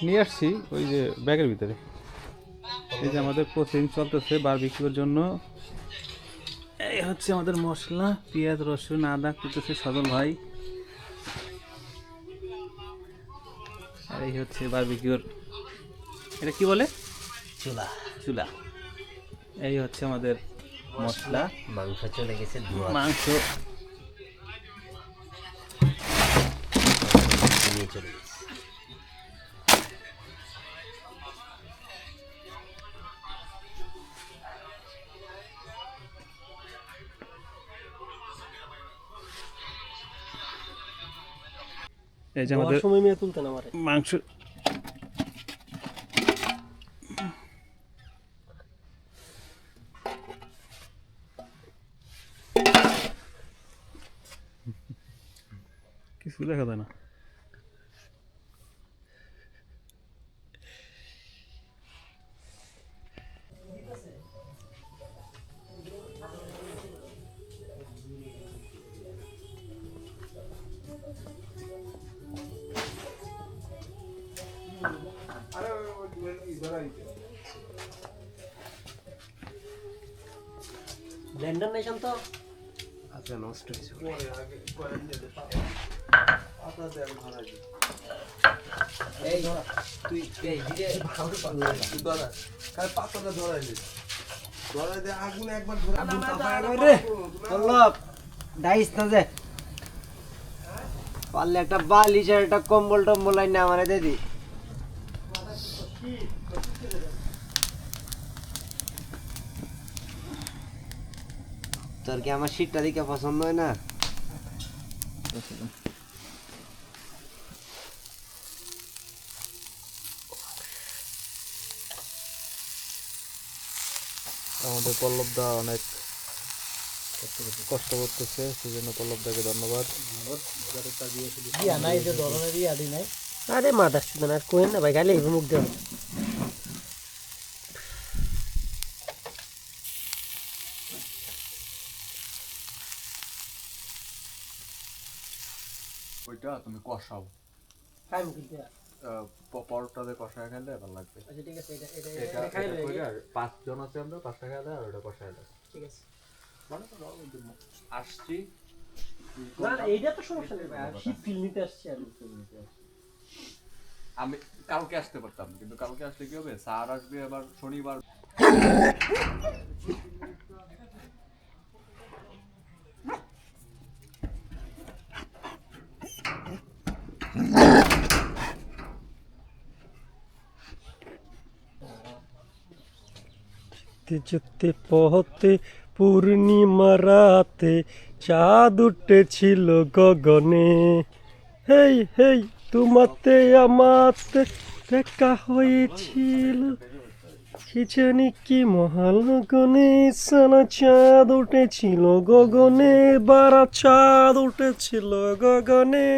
নিয়ে আসছি ওই যে ব্যাগের ভিতরে। এই যে আমাদের প্রসেসিং চলতেছে বারবিকিউর জন্য। এই হচ্ছে আমাদের মশলা, পেঁয়াজ রসুন আদা কুটেছে সজল ভাই। আর এই হচ্ছে বারবিকিউর, এটা কি বলে, চুলা। চুলা। এই হচ্ছে আমাদের মশলা। মাংস চলে গেছে ধোয়া, মাংস নিয়ে চলে গেছে। এই যে আমাদের সময় মেয়ে তুলতেন আমার মাংস। কিছু দেখা যায় না। ব্লেন্ডার নাই শান্ত। আচ্ছা নষ্ট হয়েছে। এই তুই এই ধীরে পাতাটা ধরাইলি ধরাই দে, আগুন একবার ধরে আগুন তাপায় না রে পল্লব ডাইস না যে পারলে একটা বালিশ আর একটা কম্বল টম্বল আইনা আমারে দে দি। তোর কি আমার শীতটা দেখে পছন্দ হয় না? আমাদের পল্লবদা অনেক কষ্ট করতেছে, সেজন্য পল্লবদাকে ধন্যবাদ। আরে মাথা শুধু না কোয়েন না ভাই, গালে মুখ দেওয়া ওইটা তুমি কষাও, পরোটাতে কষায় খেলে ভালো লাগবে। এটা কইরা আর 5 জন আছে আমরা, 5 টাকা দেয় আর ওটা কষায় দাও। ঠিক আছে। আসছি না এইটা তো সমস্যা নেই ভাই, শীত ফিল নিতে আসছি আমি। আমি কালকে আসতে পারতাম, কিন্তু কালকে আসলে কি হবে, স্যার আসবে আবার শনিবার। যেতে পথে পূর্ণিমা রাতে চাঁদ উঠেছিল গগনে, হেই হেই তোমাতে আমাতে দেখা হয়েছিল, কি জানি কি মহালগনে, সানা চাঁদ উঠেছিল গগনে, বারা চাঁদ উঠেছিল গগনে।